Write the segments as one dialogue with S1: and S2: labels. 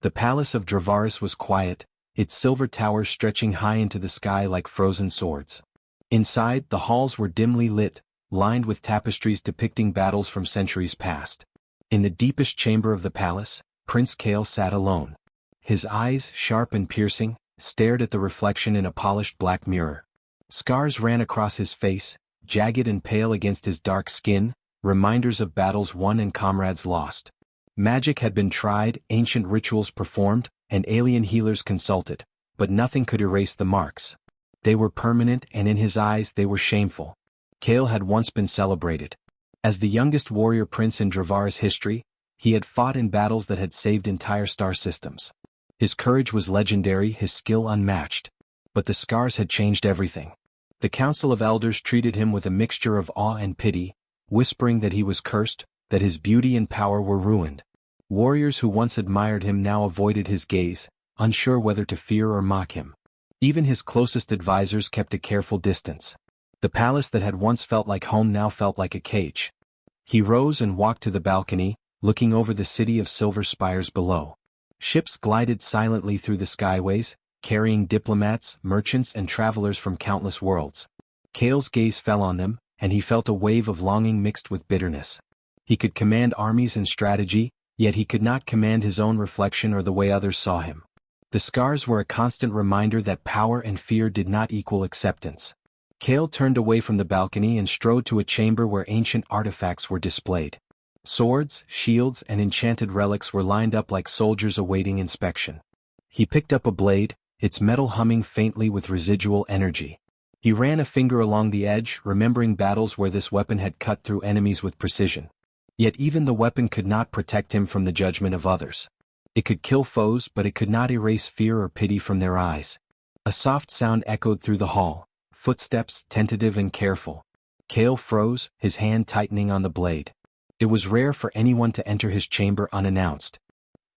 S1: The palace of Dravaris was quiet, its silver towers stretching high into the sky like frozen swords. Inside, the halls were dimly lit, lined with tapestries depicting battles from centuries past. In the deepest chamber of the palace, Prince Kale sat alone. His eyes, sharp and piercing, stared at the reflection in a polished black mirror. Scars ran across his face, jagged and pale against his dark skin, reminders of battles won and comrades lost. Magic had been tried, ancient rituals performed, and alien healers consulted, but nothing could erase the marks. They were permanent, and in his eyes they were shameful. Kale had once been celebrated. As the youngest warrior prince in Dravaris history, he had fought in battles that had saved entire star systems. His courage was legendary, his skill unmatched. But the scars had changed everything. The Council of Elders treated him with a mixture of awe and pity, whispering that he was cursed, that his beauty and power were ruined. Warriors who once admired him now avoided his gaze, unsure whether to fear or mock him. Even his closest advisors kept a careful distance. The palace that had once felt like home now felt like a cage. He rose and walked to the balcony, looking over the city of silver spires below. Ships glided silently through the skyways, carrying diplomats, merchants and travelers from countless worlds. Kale's gaze fell on them, and he felt a wave of longing mixed with bitterness. He could command armies and strategy, yet he could not command his own reflection or the way others saw him. The scars were a constant reminder that power and fear did not equal acceptance. Kale turned away from the balcony and strode to a chamber where ancient artifacts were displayed. Swords, shields, and enchanted relics were lined up like soldiers awaiting inspection. He picked up a blade, its metal humming faintly with residual energy. He ran a finger along the edge, remembering battles where this weapon had cut through enemies with precision. Yet even the weapon could not protect him from the judgment of others. It could kill foes, but it could not erase fear or pity from their eyes. A soft sound echoed through the hall, footsteps tentative and careful. Kale froze, his hand tightening on the blade. It was rare for anyone to enter his chamber unannounced.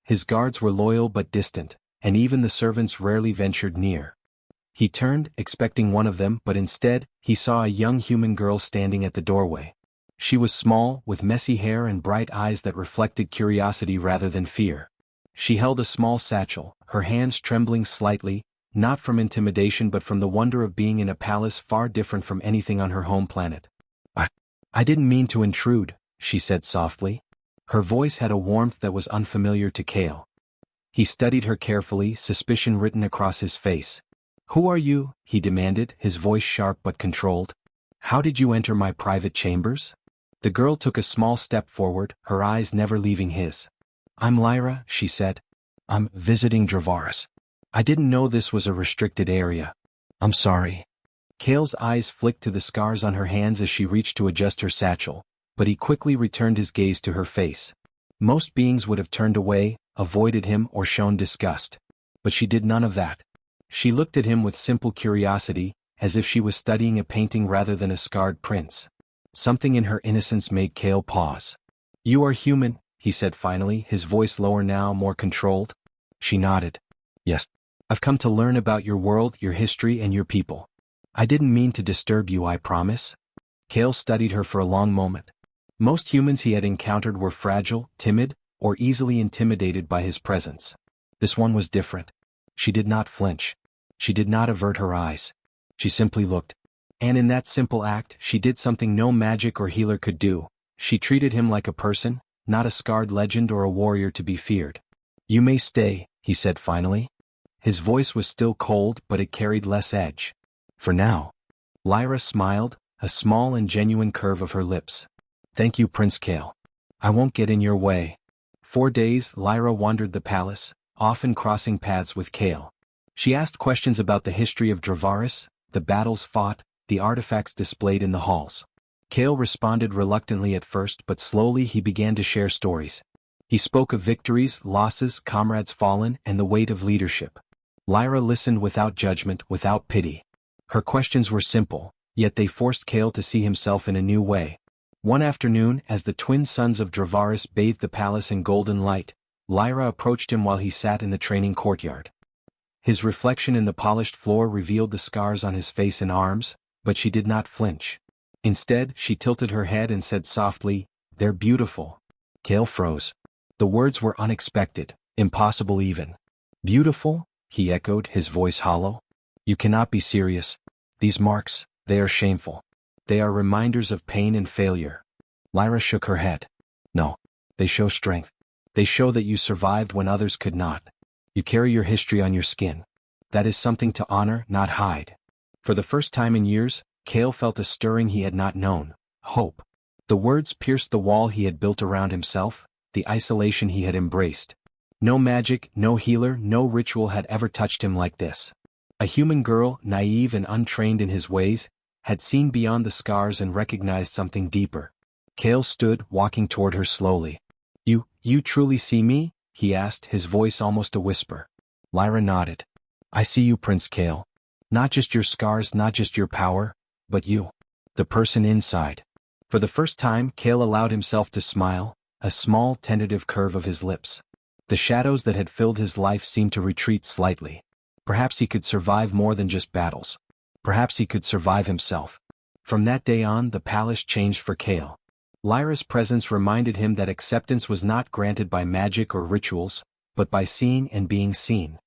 S1: His guards were loyal but distant, and even the servants rarely ventured near. He turned, expecting one of them, but instead, he saw a young human girl standing at the doorway. She was small, with messy hair and bright eyes that reflected curiosity rather than fear. She held a small satchel, her hands trembling slightly, not from intimidation but from the wonder of being in a palace far different from anything on her home planet. I didn't mean to intrude, she said softly. Her voice had a warmth that was unfamiliar to Kale. He studied her carefully, suspicion written across his face. "Who are you?" he demanded, his voice sharp but controlled. "How did you enter my private chambers?" The girl took a small step forward, her eyes never leaving his. "I'm Lyra," she said. "I'm visiting Dravaris. I didn't know this was a restricted area. I'm sorry." Kale's eyes flicked to the scars on her hands as she reached to adjust her satchel, but he quickly returned his gaze to her face. Most beings would have turned away, avoided him or shown disgust. But she did none of that. She looked at him with simple curiosity, as if she was studying a painting rather than a scarred prince. Something in her innocence made Kale pause. "You are human," he said finally, his voice lower now, more controlled. She nodded. "Yes. I've come to learn about your world, your history, and your people. I didn't mean to disturb you, I promise." Kale studied her for a long moment. Most humans he had encountered were fragile, timid, or easily intimidated by his presence. This one was different. She did not flinch. She did not avert her eyes. She simply looked. And in that simple act, she did something no magic or healer could do. She treated him like a person, not a scarred legend or a warrior to be feared. "You may stay," he said finally. His voice was still cold, but it carried less edge. "For now." Lyra smiled, a small and genuine curve of her lips. "Thank you, Prince Kale. I won't get in your way." 4 days, Lyra wandered the palace, often crossing paths with Kale. She asked questions about the history of Dravaris, the battles fought, the artifacts displayed in the halls. Kale responded reluctantly at first, but slowly he began to share stories. He spoke of victories, losses, comrades fallen, and the weight of leadership. Lyra listened without judgment, without pity. Her questions were simple, yet they forced Kale to see himself in a new way. One afternoon, as the twin sons of Dravaris bathed the palace in golden light, Lyra approached him while he sat in the training courtyard. His reflection in the polished floor revealed the scars on his face and arms, but she did not flinch. Instead, she tilted her head and said softly, "They're beautiful." Kale froze. The words were unexpected, Impossible even. Beautiful? He echoed, his voice hollow. You cannot be serious. These marks, they are shameful. They are reminders of pain and failure. Lyra shook her head. No. They show strength. They show that you survived when others could not. You carry your history on your skin. That is something to honor, not hide. For the first time in years, Cale felt a stirring he had not known. Hope. The words pierced the wall he had built around himself, the isolation he had embraced. No magic, no healer, no ritual had ever touched him like this. A human girl, naive and untrained in his ways, had seen beyond the scars and recognized something deeper. Cale stood, walking toward her slowly. You truly see me? He asked, his voice almost a whisper. Lyra nodded. I see you, Prince Cale. Not just your scars, not just your power, but you. The person inside. For the first time, Cale allowed himself to smile, a small, tentative curve of his lips. The shadows that had filled his life seemed to retreat slightly. Perhaps he could survive more than just battles. Perhaps he could survive himself. From that day on, the palace changed for Cale. Lyra's presence reminded him that acceptance was not granted by magic or rituals, but by seeing and being seen.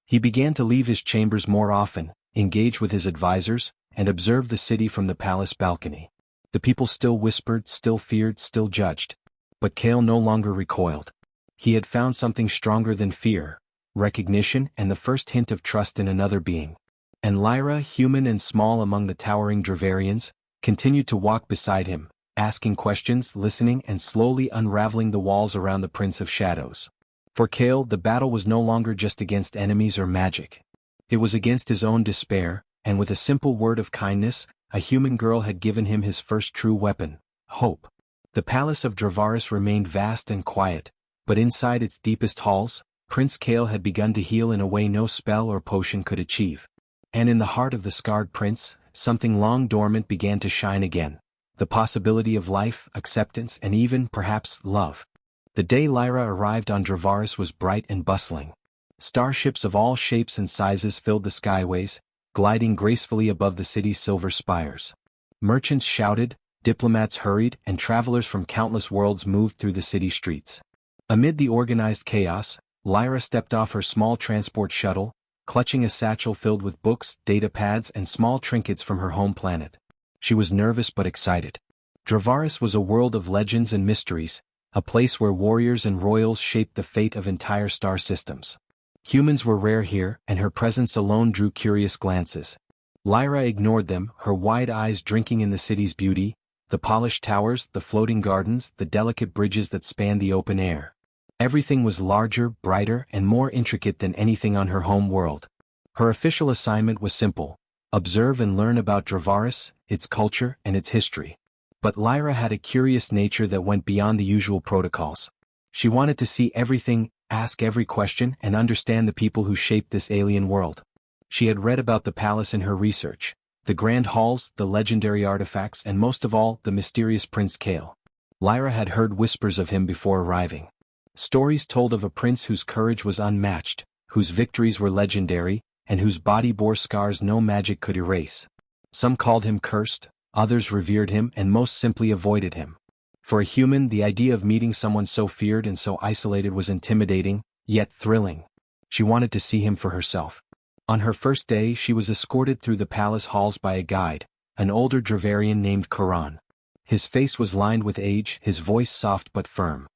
S1: He began to leave his chambers more often, engage with his advisors, and observe the city from the palace balcony. The people still whispered, still feared, still judged. But Cale no longer recoiled. He had found something stronger than fear, recognition and the first hint of trust in another being. And Lyra, human and small among the towering Dravarians, continued to walk beside him, asking questions, listening and slowly unraveling the walls around the Prince of Shadows. For Cale, the battle was no longer just against enemies or magic. It was against his own despair, and with a simple word of kindness, a human girl had given him his first true weapon, hope. The palace of Dravaris remained vast and quiet, but inside its deepest halls, Prince Cale had begun to heal in a way no spell or potion could achieve. And in the heart of the scarred prince, something long dormant began to shine again. The possibility of life, acceptance, and even, perhaps, love. The day Lyra arrived on Dravaris was bright and bustling. Starships of all shapes and sizes filled the skyways, gliding gracefully above the city's silver spires. Merchants shouted, diplomats hurried, and travelers from countless worlds moved through the city streets. Amid the organized chaos, Lyra stepped off her small transport shuttle, clutching a satchel filled with books, data pads, and small trinkets from her home planet. She was nervous but excited. Dravaris was a world of legends and mysteries, a place where warriors and royals shaped the fate of entire star systems. Humans were rare here, and her presence alone drew curious glances. Lyra ignored them, her wide eyes drinking in the city's beauty, the polished towers, the floating gardens, the delicate bridges that spanned the open air. Everything was larger, brighter, and more intricate than anything on her home world. Her official assignment was simple: observe and learn about Dravaris, its culture, and its history. But Lyra had a curious nature that went beyond the usual protocols. She wanted to see everything, ask every question, and understand the people who shaped this alien world. She had read about the palace in her research, the grand halls, the legendary artifacts, and most of all, the mysterious Prince Cale. Lyra had heard whispers of him before arriving. Stories told of a prince whose courage was unmatched, whose victories were legendary, and whose body bore scars no magic could erase. Some called him cursed, others revered him, and most simply avoided him. For a human, the idea of meeting someone so feared and so isolated was intimidating, yet thrilling. She wanted to see him for herself. On her first day, she was escorted through the palace halls by a guide, an older Dravarian named Karan. His face was lined with age, his voice soft but firm.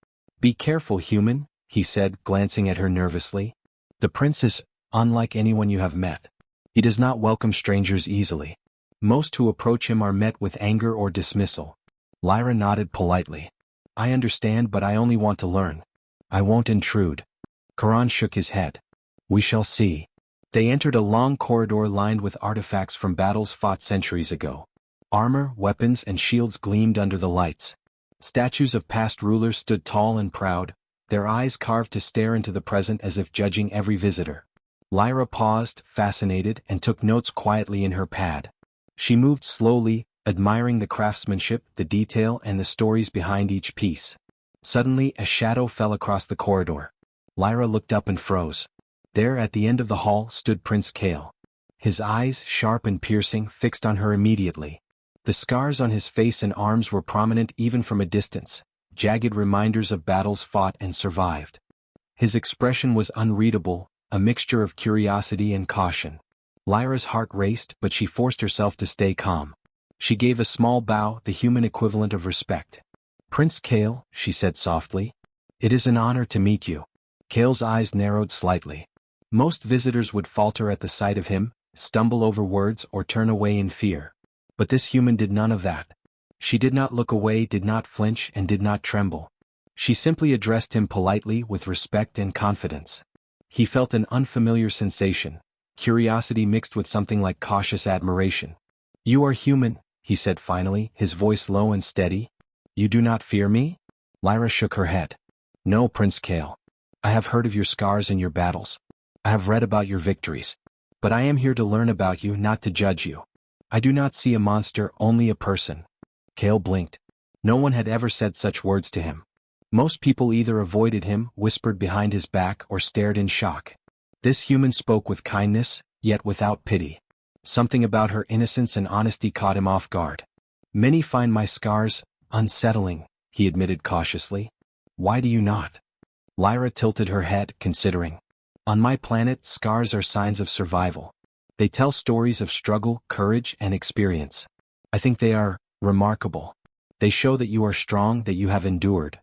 S1: "Be careful, human," he said, glancing at her nervously. "The prince is unlike anyone you have met. He does not welcome strangers easily. Most who approach him are met with anger or dismissal." Lyra nodded politely. "I understand, but I only want to learn. I won't intrude." Karan shook his head. "We shall see." They entered a long corridor lined with artifacts from battles fought centuries ago. Armor, weapons, and shields gleamed under the lights. Statues of past rulers stood tall and proud, their eyes carved to stare into the present as if judging every visitor. Lyra paused, fascinated, and took notes quietly in her pad. She moved slowly, admiring the craftsmanship, the detail, and the stories behind each piece. Suddenly, a shadow fell across the corridor. Lyra looked up and froze. There, at the end of the hall, stood Prince Cale. His eyes, sharp and piercing, fixed on her immediately. The scars on his face and arms were prominent even from a distance, jagged reminders of battles fought and survived. His expression was unreadable, a mixture of curiosity and caution. Lyra's heart raced, but she forced herself to stay calm. She gave a small bow, the human equivalent of respect. "Prince Kale," she said softly. "It is an honor to meet you." Kale's eyes narrowed slightly. Most visitors would falter at the sight of him, stumble over words or turn away in fear. But this human did none of that. She did not look away, did not flinch, and did not tremble. She simply addressed him politely with respect and confidence. He felt an unfamiliar sensation, curiosity mixed with something like cautious admiration. "You are human," he said finally, his voice low and steady. "You do not fear me?" Lyra shook her head. "No, Prince Kale. I have heard of your scars and your battles. I have read about your victories. But I am here to learn about you, not to judge you. I do not see a monster, only a person." Kale blinked. No one had ever said such words to him. Most people either avoided him, whispered behind his back, or stared in shock. This human spoke with kindness, yet without pity. Something about her innocence and honesty caught him off guard. "Many find my scars unsettling," he admitted cautiously. "Why do you not?" Lyra tilted her head, considering. "On my planet, scars are signs of survival. They tell stories of struggle, courage, and experience. I think they are remarkable. They show that you are strong, that you have endured."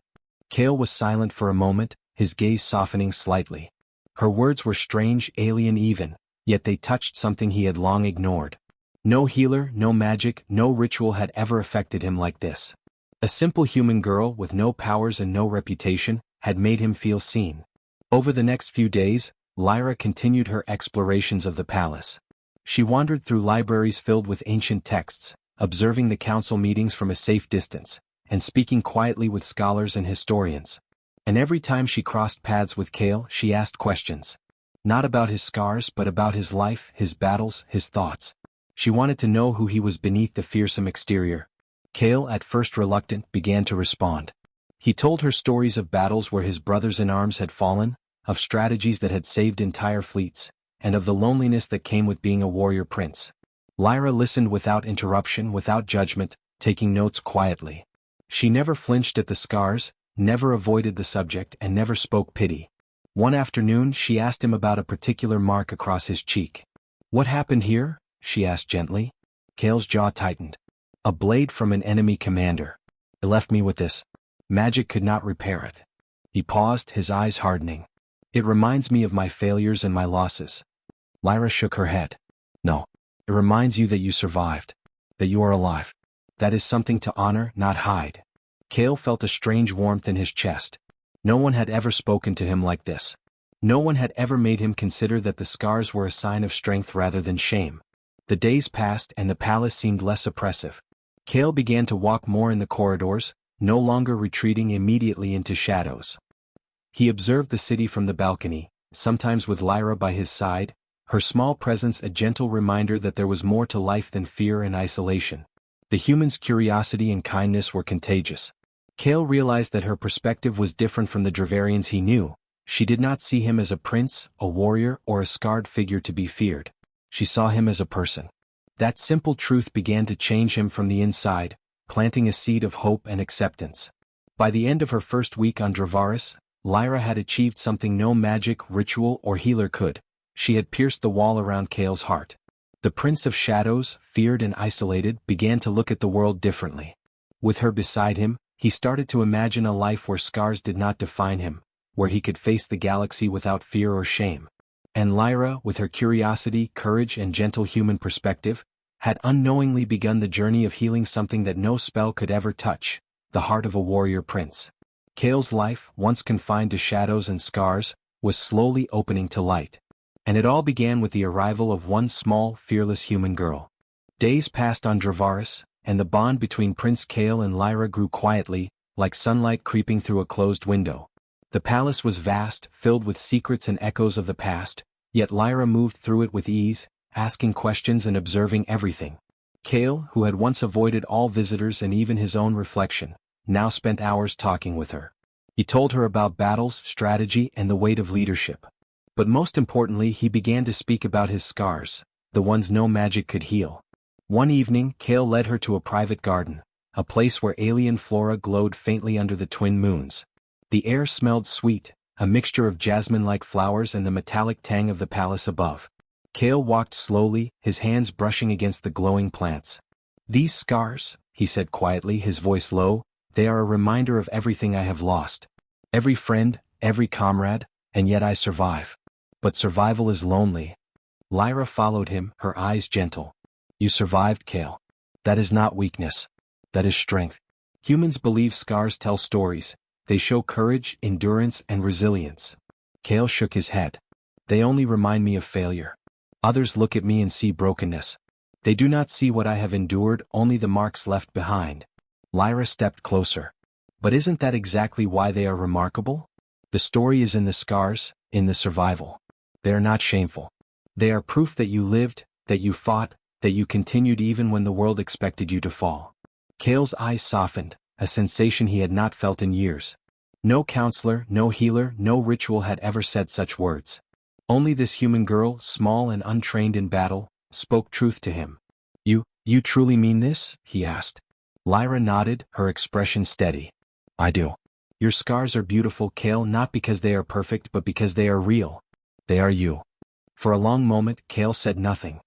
S1: Kale was silent for a moment, his gaze softening slightly. Her words were strange, alien even, yet they touched something he had long ignored. No healer, no magic, no ritual had ever affected him like this. A simple human girl with no powers and no reputation had made him feel seen. Over the next few days, Lyra continued her explorations of the palace. She wandered through libraries filled with ancient texts, observing the council meetings from a safe distance, and speaking quietly with scholars and historians. And every time she crossed paths with Kale, she asked questions. Not about his scars, but about his life, his battles, his thoughts. She wanted to know who he was beneath the fearsome exterior. Kale, at first reluctant, began to respond. He told her stories of battles where his brothers-in-arms had fallen, of strategies that had saved entire fleets, and of the loneliness that came with being a warrior prince. Lyra listened without interruption, without judgment, taking notes quietly. She never flinched at the scars, never avoided the subject, and never spoke pity. One afternoon she asked him about a particular mark across his cheek. "What happened here?" she asked gently. Kale's jaw tightened. "A blade from an enemy commander. It left me with this. Magic could not repair it." He paused, his eyes hardening. "It reminds me of my failures and my losses." Lyra shook her head. "No. It reminds you that you survived. That you are alive. That is something to honor, not hide." Kale felt a strange warmth in his chest. No one had ever spoken to him like this. No one had ever made him consider that the scars were a sign of strength rather than shame. The days passed and the palace seemed less oppressive. Kale began to walk more in the corridors, no longer retreating immediately into shadows. He observed the city from the balcony, sometimes with Lyra by his side, her small presence a gentle reminder that there was more to life than fear and isolation. The human's curiosity and kindness were contagious. Kale realized that her perspective was different from the Dravarians he knew. She did not see him as a prince, a warrior, or a scarred figure to be feared. She saw him as a person. That simple truth began to change him from the inside, planting a seed of hope and acceptance. By the end of her first week on Dravaris, Lyra had achieved something no magic, ritual, or healer could. She had pierced the wall around Kale's heart. The Prince of Shadows, feared and isolated, began to look at the world differently. With her beside him, he started to imagine a life where scars did not define him, where he could face the galaxy without fear or shame. And Lyra, with her curiosity, courage, and gentle human perspective, had unknowingly begun the journey of healing something that no spell could ever touch, the heart of a warrior prince. Kale's life, once confined to shadows and scars, was slowly opening to light. And it all began with the arrival of one small, fearless human girl. Days passed on Dravaris, and the bond between Prince Kale and Lyra grew quietly, like sunlight creeping through a closed window. The palace was vast, filled with secrets and echoes of the past, yet Lyra moved through it with ease, asking questions and observing everything. Kale, who had once avoided all visitors and even his own reflection, now spent hours talking with her. He told her about battles, strategy, and the weight of leadership. But most importantly, he began to speak about his scars, the ones no magic could heal. One evening, Kale led her to a private garden, a place where alien flora glowed faintly under the twin moons. The air smelled sweet, a mixture of jasmine-like flowers and the metallic tang of the palace above. Kale walked slowly, his hands brushing against the glowing plants. "These scars," he said quietly, his voice low, "they are a reminder of everything I have lost. Every friend, every comrade, and yet I survive. But survival is lonely." Lyra followed him, her eyes gentle. "You survived, Kale. That is not weakness. That is strength. Humans believe scars tell stories. They show courage, endurance, and resilience." Kale shook his head. "They only remind me of failure. Others look at me and see brokenness. They do not see what I have endured, only the marks left behind." Lyra stepped closer. "But isn't that exactly why they are remarkable? The story is in the scars, in the survival. They are not shameful. They are proof that you lived, that you fought, that you continued even when the world expected you to fall." Kale's eyes softened, a sensation he had not felt in years. No counselor, no healer, no ritual had ever said such words. Only this human girl, small and untrained in battle, spoke truth to him. You truly mean this?" he asked. Lyra nodded, her expression steady. "I do. Your scars are beautiful, Kale, not because they are perfect but because they are real. They are you." For a long moment, Kale said nothing.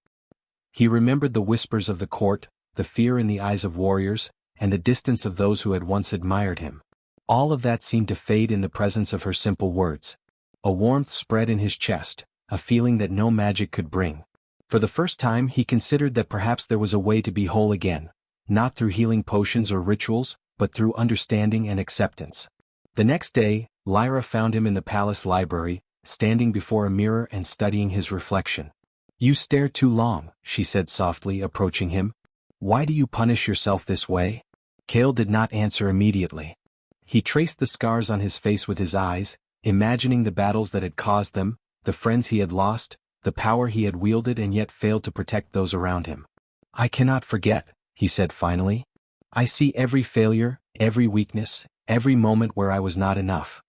S1: He remembered the whispers of the court, the fear in the eyes of warriors, and the distance of those who had once admired him. All of that seemed to fade in the presence of her simple words. A warmth spread in his chest, a feeling that no magic could bring. For the first time he considered that perhaps there was a way to be whole again, not through healing potions or rituals, but through understanding and acceptance. The next day, Lyra found him in the palace library, standing before a mirror and studying his reflection. "You stare too long," she said softly, approaching him. "Why do you punish yourself this way?" Kale did not answer immediately. He traced the scars on his face with his eyes, imagining the battles that had caused them, the friends he had lost, the power he had wielded and yet failed to protect those around him. "I cannot forget," he said finally. "I see every failure, every weakness, every moment where I was not enough."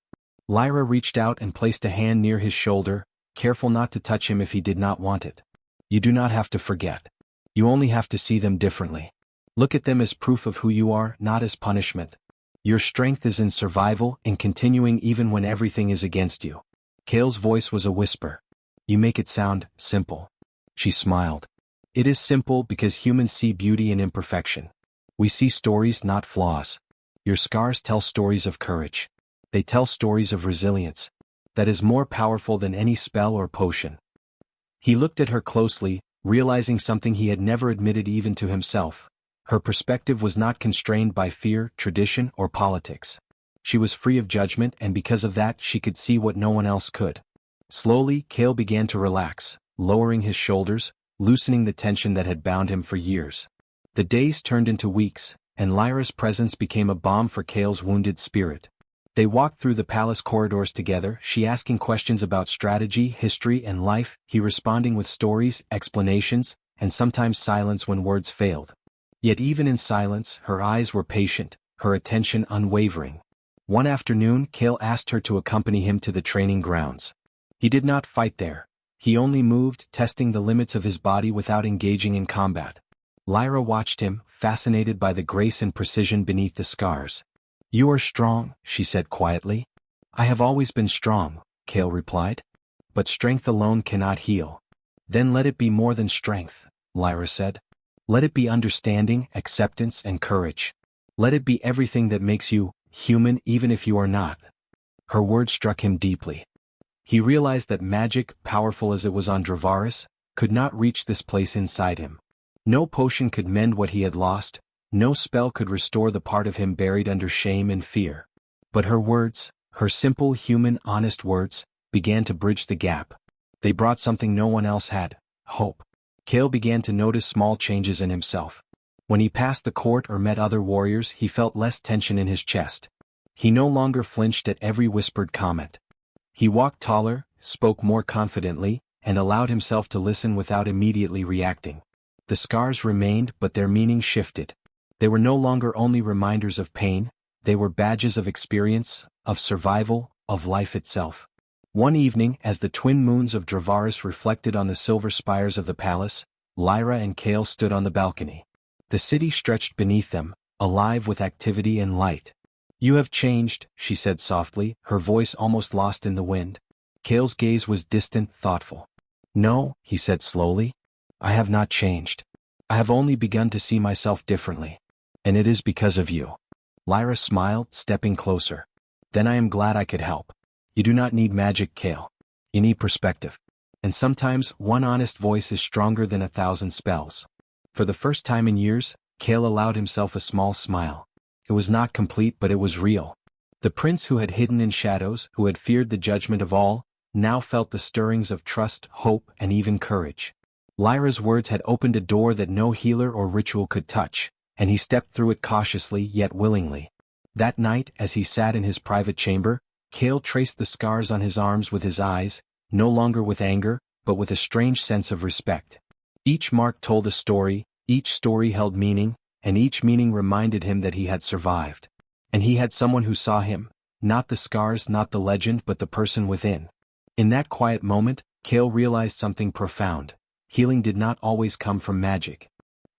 S1: Lyra reached out and placed a hand near his shoulder, careful not to touch him if he did not want it. "You do not have to forget. You only have to see them differently. Look at them as proof of who you are, not as punishment. Your strength is in survival, in continuing even when everything is against you." Kale's voice was a whisper. "You make it sound simple." She smiled. "It is simple because humans see beauty in imperfection. We see stories, not flaws. Your scars tell stories of courage. They tell stories of resilience. That is more powerful than any spell or potion." He looked at her closely, realizing something he had never admitted even to himself. Her perspective was not constrained by fear, tradition, or politics. She was free of judgment, and because of that she could see what no one else could. Slowly, Kale began to relax, lowering his shoulders, loosening the tension that had bound him for years. The days turned into weeks, and Lyra's presence became a balm for Kale's wounded spirit. They walked through the palace corridors together, she asking questions about strategy, history, and life, he responding with stories, explanations, and sometimes silence when words failed. Yet even in silence, her eyes were patient, her attention unwavering. One afternoon, Kale asked her to accompany him to the training grounds. He did not fight there. He only moved, testing the limits of his body without engaging in combat. Lyra watched him, fascinated by the grace and precision beneath the scars. "You are strong," she said quietly. "I have always been strong," Kale replied. "But strength alone cannot heal." "Then let it be more than strength," Lyra said. "Let it be understanding, acceptance, and courage. Let it be everything that makes you human even if you are not." Her words struck him deeply. He realized that magic, powerful as it was on Dravaris, could not reach this place inside him. No potion could mend what he had lost, no spell could restore the part of him buried under shame and fear. But her words, her simple, human, honest words, began to bridge the gap. They brought something no one else had: hope. Kale began to notice small changes in himself. When he passed the court or met other warriors, he felt less tension in his chest. He no longer flinched at every whispered comment. He walked taller, spoke more confidently, and allowed himself to listen without immediately reacting. The scars remained, but their meaning shifted. They were no longer only reminders of pain, they were badges of experience, of survival, of life itself. One evening, as the twin moons of Dravaris reflected on the silver spires of the palace, Lyra and Kale stood on the balcony. The city stretched beneath them, alive with activity and light. "You have changed," she said softly, her voice almost lost in the wind. Kale's gaze was distant, thoughtful. "No," he said slowly. "I have not changed. I have only begun to see myself differently. And it is because of you." Lyra smiled, stepping closer. "Then I am glad I could help. You do not need magic, Kale. You need perspective. And sometimes one honest voice is stronger than 1,000 spells." For the first time in years, Kale allowed himself a small smile. It was not complete, but it was real. The prince who had hidden in shadows, who had feared the judgment of all, now felt the stirrings of trust, hope, and even courage. Lyra's words had opened a door that no healer or ritual could touch, and he stepped through it cautiously yet willingly. That night, as he sat in his private chamber, Kale traced the scars on his arms with his eyes, no longer with anger, but with a strange sense of respect. Each mark told a story, each story held meaning, and each meaning reminded him that he had survived. And he had someone who saw him, not the scars, not the legend, but the person within. In that quiet moment, Kale realized something profound. Healing did not always come from magic.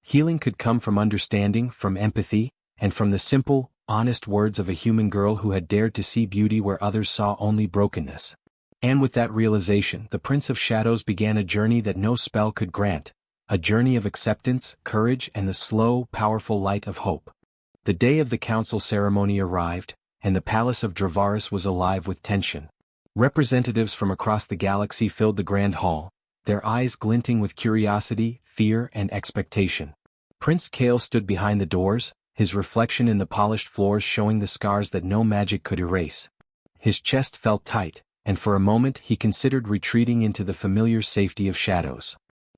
S1: Healing could come from understanding, from empathy, and from the simple, honest words of a human girl who had dared to see beauty where others saw only brokenness. And with that realization, the Prince of Shadows began a journey that no spell could grant, a journey of acceptance, courage, and the slow, powerful light of hope. The day of the council ceremony arrived, and the palace of Dravaris was alive with tension. Representatives from across the galaxy filled the grand hall, their eyes glinting with curiosity, fear, and expectation. Prince Kale stood behind the doors, his reflection in the polished floors showing the scars that no magic could erase. His chest felt tight, and for a moment he considered retreating into the familiar safety of shadows.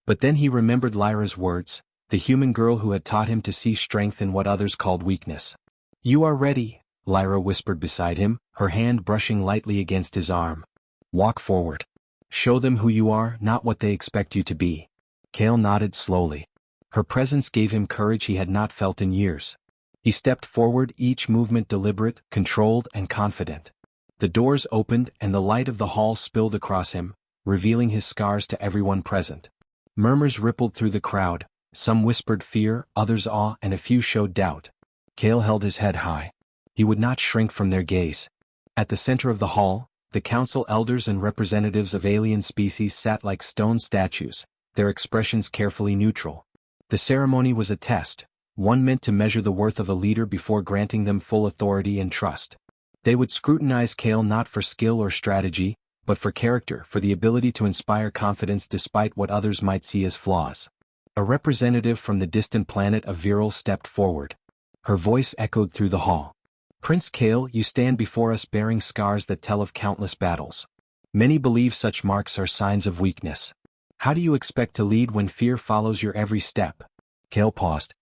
S1: But then he remembered Lyra's words, the human girl who had taught him to see strength in what others called weakness. "You are ready," Lyra whispered beside him, her hand brushing lightly against his arm. "Walk forward. Show them who you are, not what they expect you to be." Kale nodded slowly. Her presence gave him courage he had not felt in years. He stepped forward, each movement deliberate, controlled, and confident. The doors opened and the light of the hall spilled across him, revealing his scars to everyone present. Murmurs rippled through the crowd, some whispered fear, others awe, and a few showed doubt. Kale held his head high. He would not shrink from their gaze. At the center of the hall, the council elders and representatives of alien species sat like stone statues, their expressions carefully neutral. The ceremony was a test, one meant to measure the worth of a leader before granting them full authority and trust. They would scrutinize Kale not for skill or strategy, but for character, for the ability to inspire confidence despite what others might see as flaws. A representative from the distant planet of Viral stepped forward. Her voice echoed through the hall. "Prince Kale, you stand before us bearing scars that tell of countless battles. Many believe such marks are signs of weakness. How do you expect to lead when fear follows your every step?" Kale paused.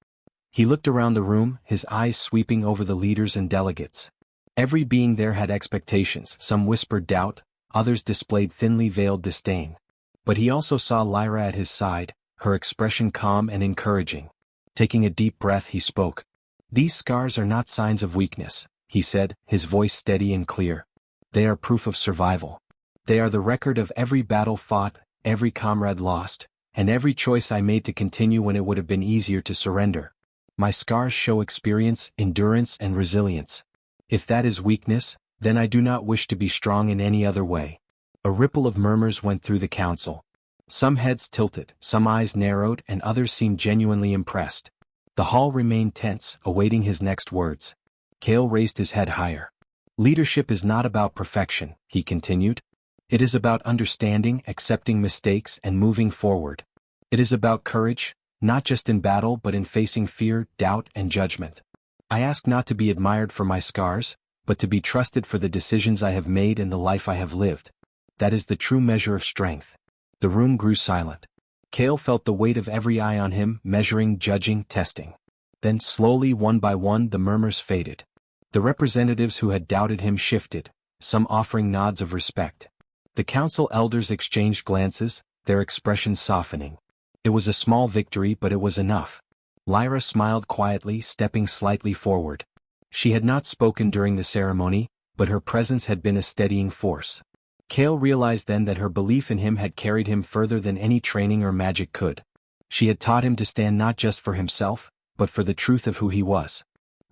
S1: He looked around the room, his eyes sweeping over the leaders and delegates. Every being there had expectations, some whispered doubt, others displayed thinly veiled disdain. But he also saw Lyra at his side, her expression calm and encouraging. Taking a deep breath, he spoke. "These scars are not signs of weakness," he said, his voice steady and clear. "They are proof of survival. They are the record of every battle fought, every comrade lost, and every choice I made to continue when it would have been easier to surrender. My scars show experience, endurance, and resilience. If that is weakness, then I do not wish to be strong in any other way." A ripple of murmurs went through the council. Some heads tilted, some eyes narrowed, and others seemed genuinely impressed. The hall remained tense, awaiting his next words. Kale raised his head higher. "Leadership is not about perfection," he continued. "It is about understanding, accepting mistakes, and moving forward. It is about courage, not just in battle but in facing fear, doubt, and judgment. I ask not to be admired for my scars, but to be trusted for the decisions I have made and the life I have lived. That is the true measure of strength." The room grew silent. Kale felt the weight of every eye on him, measuring, judging, testing. Then slowly, one by one, the murmurs faded. The representatives who had doubted him shifted, some offering nods of respect. The council elders exchanged glances, their expressions softening. It was a small victory, but it was enough. Lyra smiled quietly, stepping slightly forward. She had not spoken during the ceremony, but her presence had been a steadying force. Kale realized then that her belief in him had carried him further than any training or magic could. She had taught him to stand not just for himself, but for the truth of who he was.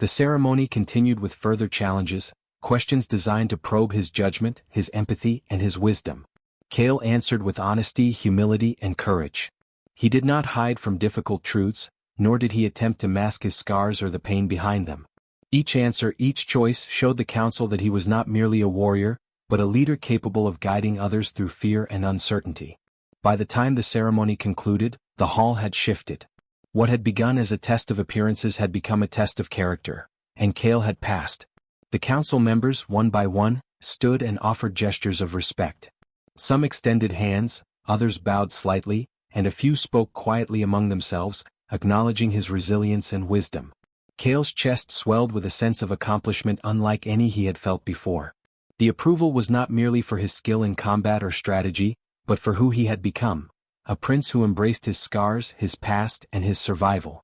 S1: The ceremony continued with further challenges, questions designed to probe his judgment, his empathy, and his wisdom. Kale answered with honesty, humility, and courage. He did not hide from difficult truths, nor did he attempt to mask his scars or the pain behind them. Each answer, each choice showed the council that he was not merely a warrior, but a leader capable of guiding others through fear and uncertainty. By the time the ceremony concluded, the hall had shifted. What had begun as a test of appearances had become a test of character, and Kale had passed. The council members, one by one, stood and offered gestures of respect. Some extended hands, others bowed slightly, and a few spoke quietly among themselves, acknowledging his resilience and wisdom. Kale's chest swelled with a sense of accomplishment unlike any he had felt before. The approval was not merely for his skill in combat or strategy, but for who he had become, a prince who embraced his scars, his past, and his survival.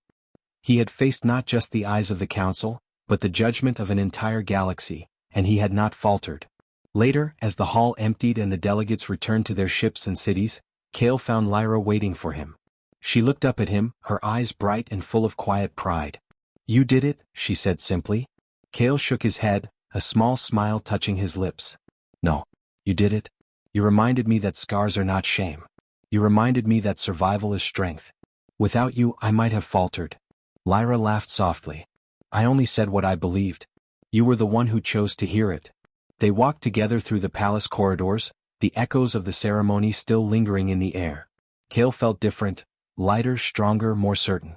S1: He had faced not just the eyes of the council, but the judgment of an entire galaxy, and he had not faltered. Later, as the hall emptied and the delegates returned to their ships and cities, Kale found Lyra waiting for him. She looked up at him, her eyes bright and full of quiet pride. "You did it," she said simply. Kale shook his head, a small smile touching his lips. "No, you did it. You reminded me that scars are not shame. You reminded me that survival is strength. Without you, I might have faltered." Lyra laughed softly. "I only said what I believed. You were the one who chose to hear it." They walked together through the palace corridors, the echoes of the ceremony still lingering in the air. Kale felt different, lighter, stronger, more certain.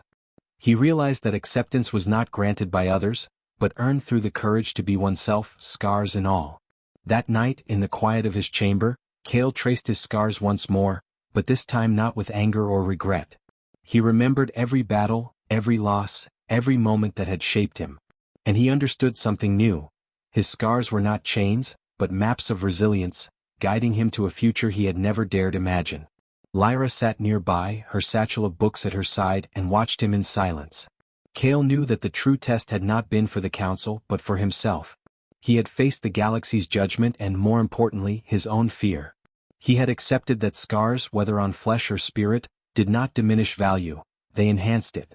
S1: He realized that acceptance was not granted by others, but earned through the courage to be oneself, scars and all. That night, in the quiet of his chamber, Kale traced his scars once more, but this time not with anger or regret. He remembered every battle, every loss, every moment that had shaped him. And he understood something new. His scars were not chains, but maps of resilience, guiding him to a future he had never dared imagine. Lyra sat nearby, her satchel of books at her side, and watched him in silence. Kale knew that the true test had not been for the council but for himself. He had faced the galaxy's judgment and, more importantly, his own fear. He had accepted that scars, whether on flesh or spirit, did not diminish value, they enhanced it.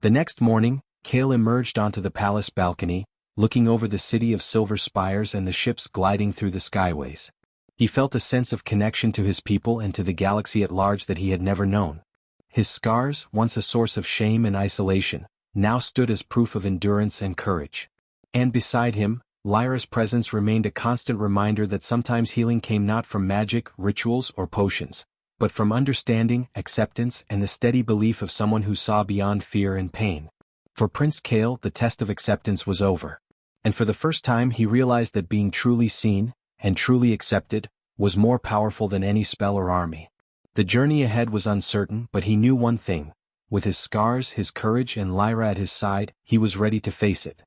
S1: The next morning, Kale emerged onto the palace balcony, looking over the city of silver spires and the ships gliding through the skyways. He felt a sense of connection to his people and to the galaxy at large that he had never known. His scars, once a source of shame and isolation, now stood as proof of endurance and courage. And beside him, Lyra's presence remained a constant reminder that sometimes healing came not from magic, rituals, or potions, but from understanding, acceptance, and the steady belief of someone who saw beyond fear and pain. For Prince Kale, the test of acceptance was over. And for the first time he realized that being truly seen, and truly accepted, was more powerful than any spell or army. The journey ahead was uncertain, but he knew one thing. With his scars, his courage, and Lyra at his side, he was ready to face it.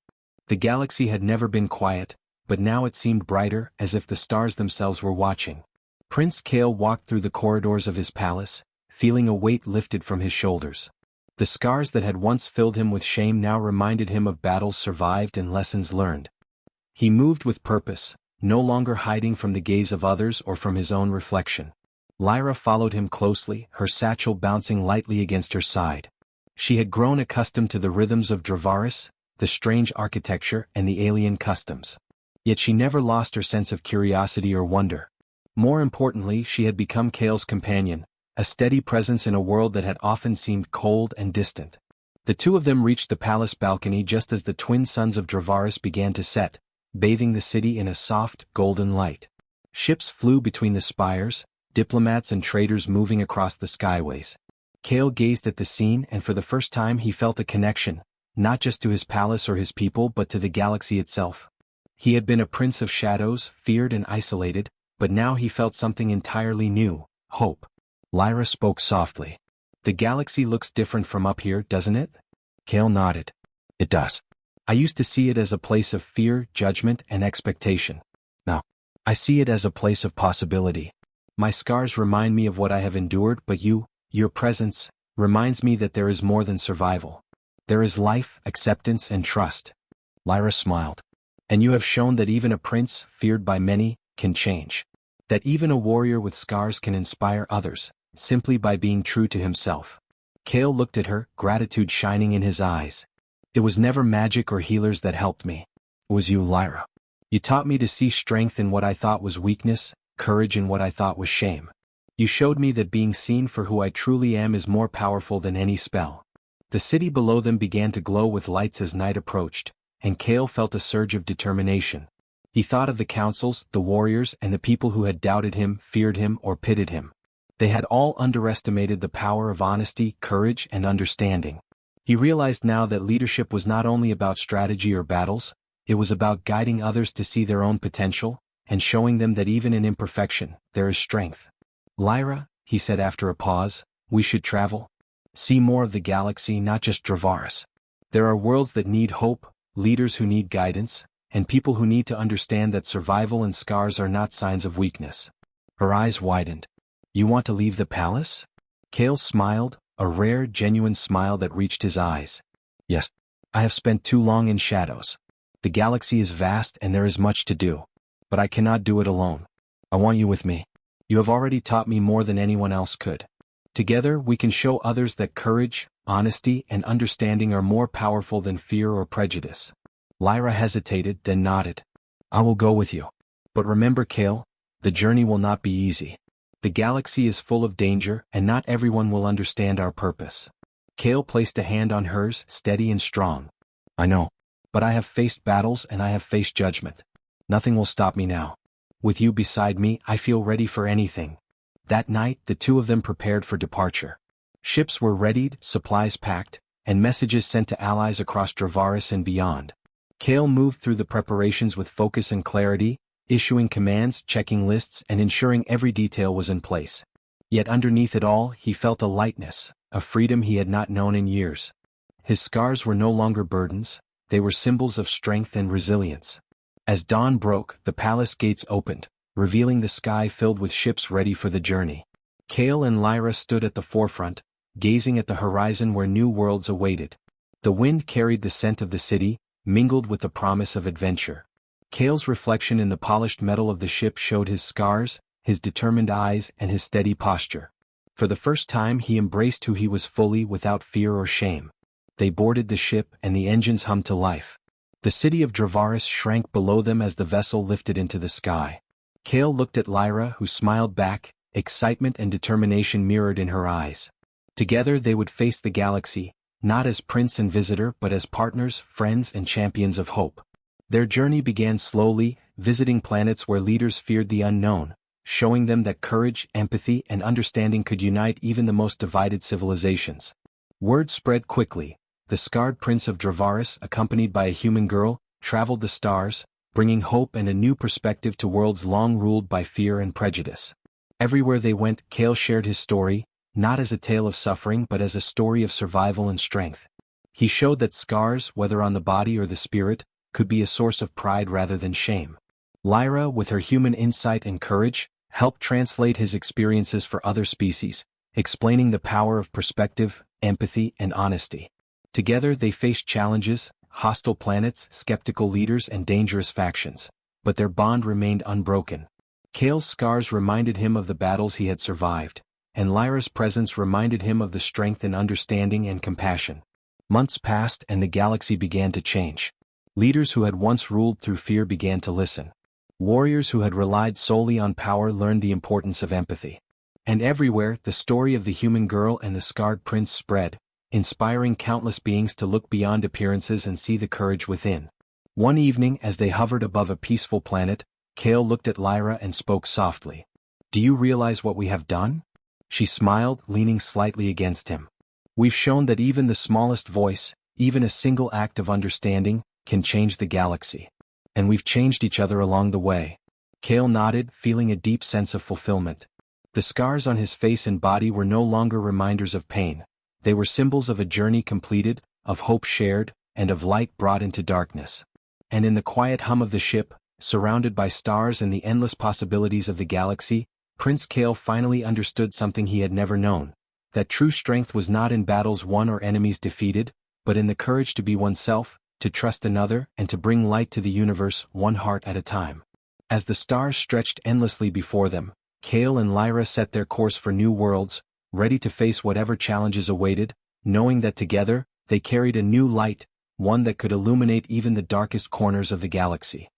S1: The galaxy had never been quiet, but now it seemed brighter, as if the stars themselves were watching. Prince Kale walked through the corridors of his palace, feeling a weight lifted from his shoulders. The scars that had once filled him with shame now reminded him of battles survived and lessons learned. He moved with purpose, no longer hiding from the gaze of others or from his own reflection. Lyra followed him closely, her satchel bouncing lightly against her side. She had grown accustomed to the rhythms of Dravaris, the strange architecture, and the alien customs. Yet she never lost her sense of curiosity or wonder. More importantly, she had become Kale's companion, a steady presence in a world that had often seemed cold and distant. The two of them reached the palace balcony just as the twin suns of Dravaris began to set, bathing the city in a soft, golden light. Ships flew between the spires, diplomats and traders moving across the skyways. Kale gazed at the scene, and for the first time he felt a connection, not just to his palace or his people but to the galaxy itself. He had been a prince of shadows, feared and isolated, but now he felt something entirely new, hope. Lyra spoke softly. "The galaxy looks different from up here, doesn't it?" Kale nodded. "It does. I used to see it as a place of fear, judgment, and expectation. Now, I see it as a place of possibility. My scars remind me of what I have endured, but your presence, reminds me that there is more than survival. There is life, acceptance, and trust." Lyra smiled. "And you have shown that even a prince, feared by many, can change. That even a warrior with scars can inspire others, simply by being true to himself." Kale looked at her, gratitude shining in his eyes. It was never magic or healers that helped me. It was you, Lyra. You taught me to see strength in what I thought was weakness, courage in what I thought was shame. You showed me that being seen for who I truly am is more powerful than any spell. The city below them began to glow with lights as night approached, and Kale felt a surge of determination. He thought of the councils, the warriors, and the people who had doubted him, feared him, or pitted him. They had all underestimated the power of honesty, courage, and understanding. He realized now that leadership was not only about strategy or battles, it was about guiding others to see their own potential, and showing them that even in imperfection, there is strength. Lyra, he said after a pause, we should travel. See more of the galaxy, not just Dravaris. There are worlds that need hope, leaders who need guidance, and people who need to understand that survival and scars are not signs of weakness. Her eyes widened. You want to leave the palace? Kale smiled, a rare, genuine smile that reached his eyes. Yes. I have spent too long in shadows. The galaxy is vast and there is much to do. But I cannot do it alone. I want you with me. You have already taught me more than anyone else could. Together we can show others that courage, honesty, and understanding are more powerful than fear or prejudice. Lyra hesitated, then nodded. I will go with you. But remember, Kale, the journey will not be easy. The galaxy is full of danger, and not everyone will understand our purpose. Kale placed a hand on hers, steady and strong. I know. But I have faced battles and I have faced judgment. Nothing will stop me now. With you beside me, I feel ready for anything. That night, the two of them prepared for departure. Ships were readied, supplies packed, and messages sent to allies across Dravaris and beyond. Kale moved through the preparations with focus and clarity, issuing commands, checking lists, and ensuring every detail was in place. Yet underneath it all, he felt a lightness, a freedom he had not known in years. His scars were no longer burdens, they were symbols of strength and resilience. As dawn broke, the palace gates opened, revealing the sky filled with ships ready for the journey. Kale and Lyra stood at the forefront, gazing at the horizon where new worlds awaited. The wind carried the scent of the city, mingled with the promise of adventure. Kale's reflection in the polished metal of the ship showed his scars, his determined eyes, and his steady posture. For the first time he embraced who he was fully, without fear or shame. They boarded the ship and the engines hummed to life. The city of Dravaris shrank below them as the vessel lifted into the sky. Kale looked at Lyra, who smiled back, excitement and determination mirrored in her eyes. Together they would face the galaxy, not as prince and visitor but as partners, friends, and champions of hope. Their journey began slowly, visiting planets where leaders feared the unknown, showing them that courage, empathy, and understanding could unite even the most divided civilizations. Word spread quickly. The scarred prince of Dravaris, accompanied by a human girl, traveled the stars, bringing hope and a new perspective to worlds long ruled by fear and prejudice. Everywhere they went, Kale shared his story, not as a tale of suffering but as a story of survival and strength. He showed that scars, whether on the body or the spirit, could be a source of pride rather than shame. Lyra, with her human insight and courage, helped translate his experiences for other species, explaining the power of perspective, empathy, and honesty. Together they faced challenges, hostile planets, skeptical leaders, and dangerous factions, but their bond remained unbroken. Kale's scars reminded him of the battles he had survived, and Lyra's presence reminded him of the strength and understanding and compassion. Months passed and the galaxy began to change. Leaders who had once ruled through fear began to listen. Warriors who had relied solely on power learned the importance of empathy. And everywhere, the story of the human girl and the scarred prince spread, inspiring countless beings to look beyond appearances and see the courage within. One evening, as they hovered above a peaceful planet, Kale looked at Lyra and spoke softly. Do you realize what we have done? She smiled, leaning slightly against him. We've shown that even the smallest voice, even a single act of understanding, can change the galaxy. And we've changed each other along the way. Kale nodded, feeling a deep sense of fulfillment. The scars on his face and body were no longer reminders of pain. They were symbols of a journey completed, of hope shared, and of light brought into darkness. And in the quiet hum of the ship, surrounded by stars and the endless possibilities of the galaxy, Prince Kale finally understood something he had never known, that true strength was not in battles won or enemies defeated, but in the courage to be oneself, to trust another, and to bring light to the universe, one heart at a time. As the stars stretched endlessly before them, Kale and Lyra set their course for new worlds, ready to face whatever challenges awaited, knowing that together, they carried a new light, one that could illuminate even the darkest corners of the galaxy.